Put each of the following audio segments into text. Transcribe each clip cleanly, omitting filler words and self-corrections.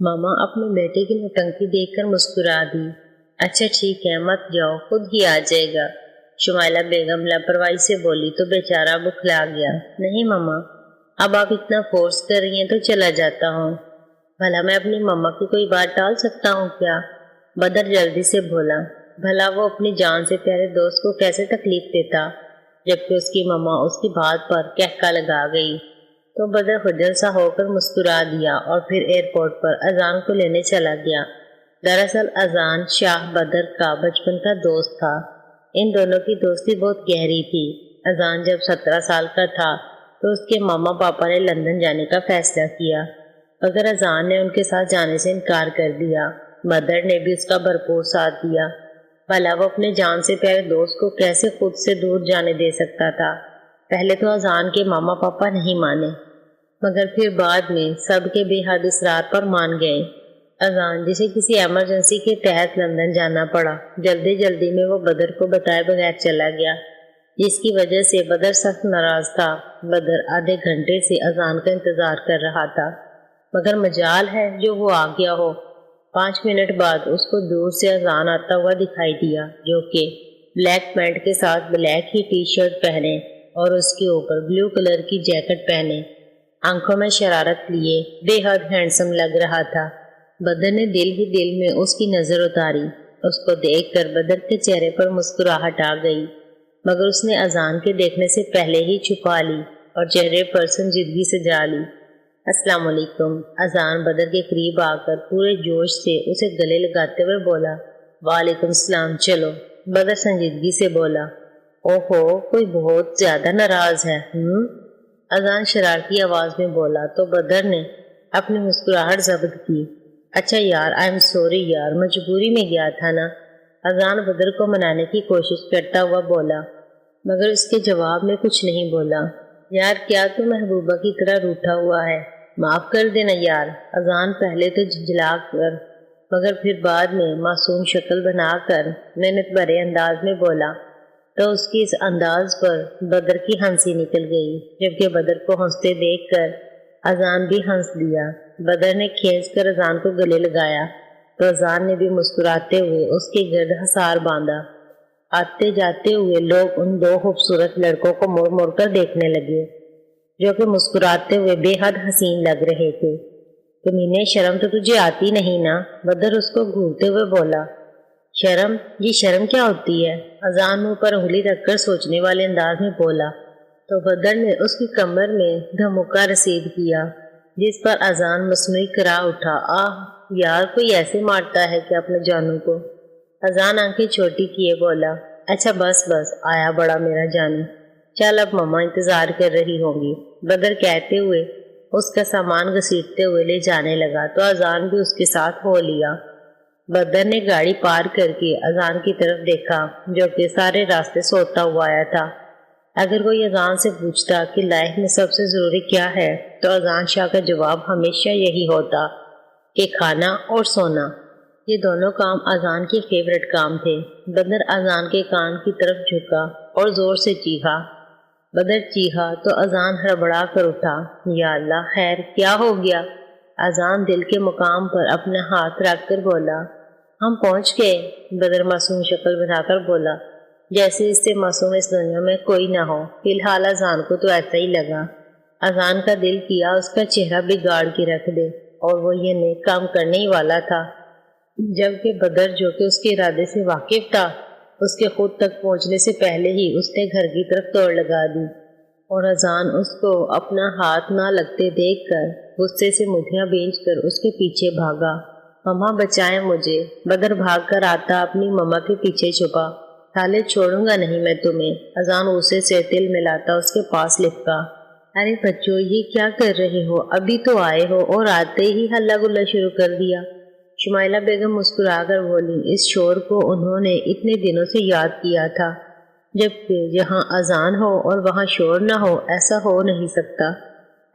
ماما اپنے بیٹے کی نوٹنکی دیکھ کر مسکرا دی۔ اچھا ٹھیک ہے، مت جاؤ، خود ہی آ جائے گا۔ شمائلہ بیگم لاپرواہی سے بولی تو بیچارہ بکھلا گیا۔ نہیں ماما، اب آپ اتنا فورس کر رہی ہیں تو چلا جاتا ہوں۔ بھلا میں اپنی ماما کی کوئی بات ٹال سکتا ہوں کیا؟ بدر جلدی سے بولا۔ بھلا وہ اپنی جان سے پیارے دوست کو کیسے تکلیف دیتا، جبکہ اس کی ماما اس کی بات پر کہکا لگا گئی۔ تو بدر خجل سا ہو کر مسکرا دیا اور پھر ایئرپورٹ پر اذان کو لینے چلا گیا۔ دراصل اذان شاہ بدر کا بچپن کا دوست تھا۔ ان دونوں کی دوستی بہت گہری تھی۔ اذان جب 17 سال کا تھا تو اس کے ماما پاپا نے لندن جانے کا فیصلہ کیا، مگر اذان نے ان کے ساتھ جانے سے انکار کر دیا۔ بدر نے بھی اس کا بھرپور ساتھ دیا۔ بھلا وہ اپنے جان سے پیارے دوست کو کیسے خود سے دور جانے دے سکتا تھا؟ پہلے تو اذان کے ماما پاپا نہیں مانے، مگر پھر بعد میں سب کے بے حد اصرار پر مان گئے۔ اذان، جسے کسی ایمرجنسی کے تحت لندن جانا پڑا، جلدی جلدی میں وہ بدر کو بتائے بغیر چلا گیا، جس کی وجہ سے بدر سخت ناراض تھا۔ بدر آدھے گھنٹے سے اذان کا انتظار کر رہا تھا، مگر مجال ہے جو وہ آ گیا ہو۔ 5 منٹ بعد اس کو دور سے اذان آتا ہوا دکھائی دیا، جو کہ بلیک پینٹ کے ساتھ بلیک ہی ٹی شرٹ پہنے اور اس کے اوپر بلیو کلر کی جیکٹ پہنے، آنکھوں میں شرارت لیے بے حد ہینڈسم لگ رہا تھا۔ بدر نے دل ہی دل میں اس کی نظر اتاری۔ اس کو دیکھ کر بدر کے چہرے پر مسکراہٹ آ گئی، مگر اس نے اذان کے دیکھنے سے پہلے ہی چھپا لی اور چہرے پر سنجیدگی سجا لی۔ السلام علیکم۔ اذان بدر کے قریب آ کر پورے جوش سے اسے گلے لگاتے ہوئے بولا۔ وعلیکم السلام، چلو۔ بدر سنجیدگی سے بولا۔ اوہو، کوئی بہت زیادہ ناراض ہے اذان شرارتی آواز میں بولا تو بدر نے اپنی مسکراہٹ ضبط کی۔ اچھا یار، آئی ایم سوری یار، مجبوری میں گیا تھا نا۔ اذان بدر کو منانے کی کوشش کرتا ہوا بولا، مگر اس کے جواب میں کچھ نہیں بولا۔ یار کیا تو محبوبہ کی طرح روٹھا ہوا ہے، معاف کر دینا یار۔ اذان پہلے تو جھنجھلا کر مگر پھر بعد میں معصوم شکل بنا کر محنت بھرے انداز میں بولا، تو اس کی اس انداز پر بدر کی ہنسی نکل گئی، جبکہ بدر کو ہنستے دیکھ کر اذان بھی ہنس دیا۔ بدر نے کھینچ کر اذان کو گلے لگایا تو اذان نے بھی مسکراتے ہوئے اس کے گرد حصار باندھا۔ آتے جاتے ہوئے لوگ ان دو خوبصورت لڑکوں کو مڑ مڑ کر دیکھنے لگے، جو کہ مسکراتے ہوئے بے حد حسین لگ رہے تھے۔ کمینے، شرم تو تجھے آتی نہیں نا؟ بدر اس کو گھورتے ہوئے بولا۔ شرم؟ یہ شرم کیا ہوتی ہے؟ اذان منہ پر انگلی رکھ کر سوچنے والے انداز میں بولا تو بدر نے اس کی کمر میں دھمکا رسید کیا، جس پر اذان مصنوعی کرا اٹھا۔ آہ یار، کوئی ایسے مارتا ہے کہ اپنے جانو کو؟ اذان آنکھیں چھوٹی کیے بولا۔ اچھا بس بس، آیا بڑا میرا جانو، چل اب ماما انتظار کر رہی ہوں گی۔ بدر کہتے ہوئے اس کا سامان گھسیٹتے ہوئے لے جانے لگا تو اذان بھی اس کے ساتھ ہو لیا۔ بدر نے گاڑی پار کر کے اذان کی طرف دیکھا، جو کہ سارے راستے سوتا ہوا آیا تھا۔ اگر کوئی اذان سے پوچھتا کہ لائف میں سب سے ضروری کیا ہے تو اذان شاہ کا جواب ہمیشہ یہی ہوتا کہ کھانا اور سونا۔ یہ دونوں کام اذان کے فیورٹ کام تھے۔ بدر اذان کے کان کی طرف جھکا اور زور سے چیخا۔ بدر چیخا تو اذان ہڑبڑا کر اٹھا۔ یا اللہ، خیر کیا ہو گیا؟ اذان دل کے مقام پر اپنا ہاتھ رکھ کر بولا۔ ہم پہنچ گئے۔ بدر معصوم شکل بنا کر بولا، جیسے اس سے معصوم اس دنیا میں کوئی نہ ہو۔ فی الحال اذان کو تو ایسا ہی لگا۔ اذان کا دل کیا اس کا چہرہ بگاڑ کے رکھ دے، اور وہ یہ نیک کام کرنے ہی والا تھا، جبکہ بدر جو کہ اس کے ارادے سے واقف تھا، اس کے خود تک پہنچنے سے پہلے ہی اس نے گھر کی طرف دوڑ لگا دی، اور اذان اس کو اپنا ہاتھ نہ لگتے دیکھ کر غصے سے مٹھیاں بھینچ کر اس کے پیچھے بھاگا۔ مما بچائیں مجھے۔ بدر بھاگ کر آتا اپنی مما کے پیچھے چھپا۔ سالے چھوڑوں گا نہیں میں تمہیں۔ اذان غصے سے تل ملاتا اس کے پاس لپکا۔ ارے بچوں، یہ کیا کر رہے ہو؟ ابھی تو آئے ہو اور آتے ہی ہلہ گلا شروع کر دیا۔ شمائلہ بیگم مسکرا کر بولی، اس شور کو انہوں نے اتنے دنوں سے یاد کیا تھا، جبکہ جہاں اذان ہو اور وہاں شور نہ ہو، ایسا ہو نہیں سکتا۔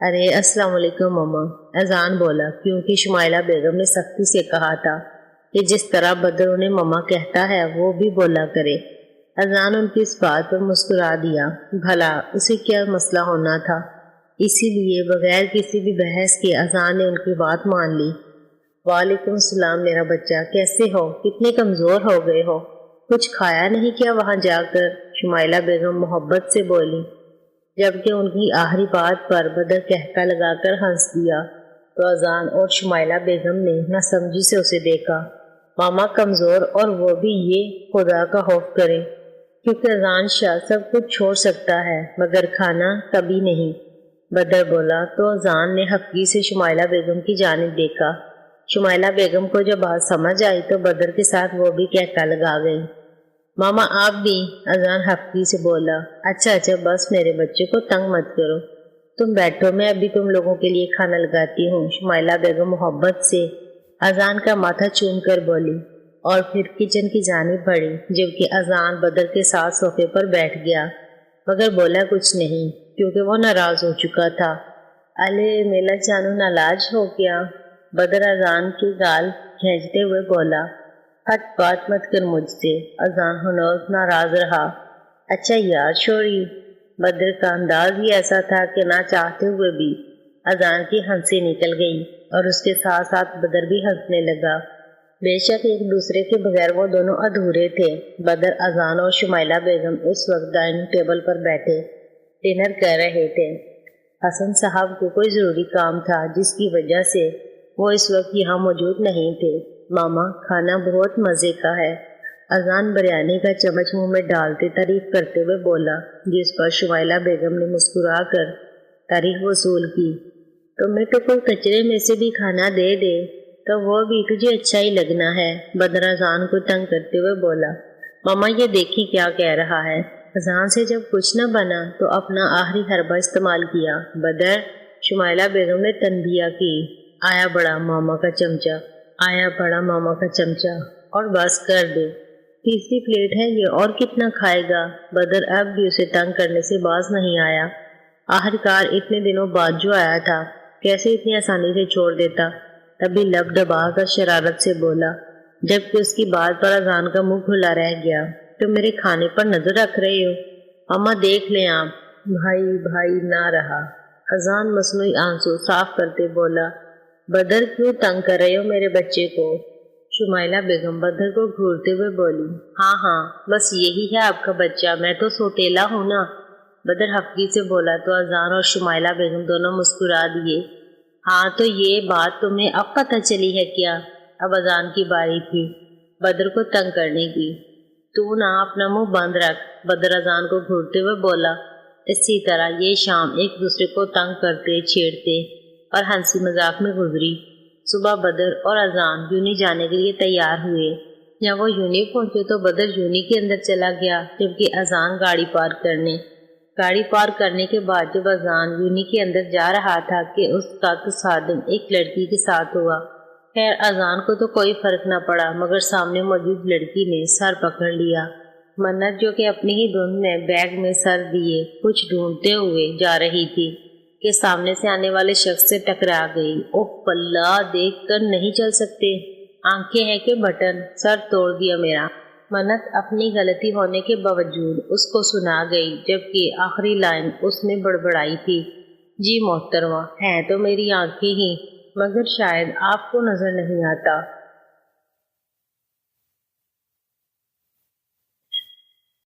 ارے السلام علیکم مما، اذان بولا، کیونکہ شمائلہ بیگم نے سختی سے کہا تھا کہ جس طرح بدر انہیں مما کہتا ہے وہ بھی بولا کرے۔ اذان ان کی اس بات پر مسکرا دیا۔ بھلا اسے کیا مسئلہ ہونا تھا؟ اسی لیے بغیر کسی بھی بحث کے اذان نے ان کی بات مان لی۔ وعلیکم السلام میرا بچہ، کیسے ہو؟ کتنے کمزور ہو گئے ہو؟ کچھ کھایا نہیں کیا وہاں جا کر؟ شمائلہ بیگم محبت سے بولی، جبکہ ان کی آخری بات پر بدر کہکا لگا کر ہنس دیا تو اذان اور شمائلہ بیگم نے نہ سمجھی سے اسے دیکھا۔ ماما کمزور اور وہ بھی یہ خدا کا خوف کرے، کیونکہ اذان شاہ سب کچھ چھوڑ سکتا ہے مگر کھانا کبھی نہیں۔ بدر بولا تو اذان نے حقیقی سے شمائلہ بیگم کی جانب دیکھا۔ شمائلہ بیگم کو جب بات سمجھ آئی تو بدر کے ساتھ وہ بھی کہکا لگا گئی۔ ماما آپ بھی؟ اذان حقیقی سے بولا۔ اچھا بس میرے بچے کو تنگ مت کرو، تم بیٹھو، میں ابھی تم لوگوں کے لیے کھانا لگاتی ہوں۔ شمائلہ بیگم محبت سے اذان کا ماتھا چوم کر بولی اور پھر کچن کی جانب بڑھی، جبکہ اذان بدر کے ساتھ صوفے پر بیٹھ گیا مگر بولا کچھ نہیں کیونکہ وہ ناراض ہو چکا تھا۔ الے میلا جانو نالاج ہو گیا؟ بدر اذان کی گال کھینچتے ہوئے بولا۔ ہٹ بات مت کر مجھ سے۔ اذان ہنوز ناراض رہا۔ اچھا یار چھوڑی۔ بدر کا انداز ہی ایسا تھا کہ نہ چاہتے ہوئے بھی اذان کی ہنسی نکل گئی اور اس کے ساتھ ساتھ بدر بھی ہنسنے لگا۔ بے شک ایک دوسرے کے بغیر وہ دونوں ادھورے تھے۔ بدر، اذان اور شمائلہ بیگم اس وقت ڈائننگ ٹیبل پر بیٹھے ڈنر کر رہے تھے۔ حسن صاحب کو کوئی ضروری کام تھا جس کی وجہ سے وہ اس وقت یہاں موجود نہیں تھے۔ ماما کھانا بہت مزے کا ہے، اذان بریانی کا چمچ منہ میں ڈالتے تعریف کرتے ہوئے بولا، جس پر شمائلہ بیگم نے مسکرا کر تعریف وصول کی۔ تمہیں تو کوئی کچرے میں سے بھی کھانا دے دے تو وہ بھی تجھے اچھا ہی لگنا ہے، بدر اذان کو تنگ کرتے ہوئے بولا۔ ماما یہ دیکھی کیا کہہ رہا ہے؟ اذان سے جب کچھ نہ بنا تو اپنا آخری حربہ استعمال کیا۔ بدر، شمائلہ بیگم نے تنبیہ کی۔ آیا بڑا ماما کا چمچہ، آیا بڑا ماما کا چمچہ، اور بس کر دے، تیسری پلیٹ ہے یہ، اور کتنا کھائے گا؟ بدر اب بھی اسے تنگ کرنے سے باز نہیں آیا۔ آخرکار اتنے دنوں بعد جو آیا تھا، کیسے اتنی آسانی سے چھوڑ دیتا؟ تبھی لب دبا کر شرارت سے بولا، جبکہ اس کی بات پر اذان کا منہ کھلا رہ گیا۔ تم میرے کھانے پر نظر رکھ رہے ہو؟ ماما دیکھ لیں آپ۔ بھائی نہ رہا۔ اذان مصنوعی آنسو صاف کرتے بولا، بدر کیوں تنگ کر رہے ہو میرے بچے کو؟ شمائلہ بیگم بدر کو گھورتے ہوئے بولی، ہاں بس یہی ہے آپ کا بچہ، میں تو سوتیلا ہوں نا۔ بدر حقیقی سے بولا تو اذان اور شمائلہ بیگم دونوں مسکرا دیے۔ ہاں تو یہ بات تمہیں اب پتہ چلی ہے کیا؟ اب اذان کی باری تھی بدر کو تنگ کرنے کی۔ تو نہ اپنا منہ بند رکھ، بدر اذان کو گھورتے ہوئے بولا۔ اسی طرح یہ شام ایک دوسرے کو تنگ کرتے چھیڑتے اور ہنسی مذاق میں گزری۔ صبح بدر اور اذان یونی جانے کے لیے تیار ہوئے۔ جب وہ یونی پہنچے تو بدر یونی کے اندر چلا گیا، جبکہ اذان گاڑی پارک کرنے کے بعد جب اذان یونی کے اندر جا رہا تھا کہ اس کا تصادم ایک لڑکی کے ساتھ ہوا۔ خیر اذان کو تو کوئی فرق نہ پڑا مگر سامنے موجود لڑکی نے سر پکڑ لیا۔ منت جو کہ اپنی ہی دھن میں بیگ میں سر دیے کچھ ڈھونڈتے ہوئے جا رہی تھی کہ سامنے سے آنے والے شخص سے ٹکرا گئی۔ اوہ اللہ، دیکھ کر نہیں چل سکتے، آنکھیں ہیں کہ بٹن، سر توڑ دیا میرا۔ منت اپنی غلطی ہونے کے باوجود اس کو سنا گئی، جبکہ آخری لائن اس نے بڑبڑائی تھی، جی محترمہ، ہیں تو میری آنکھیں ہی مگر شاید آپ کو نظر نہیں آتا۔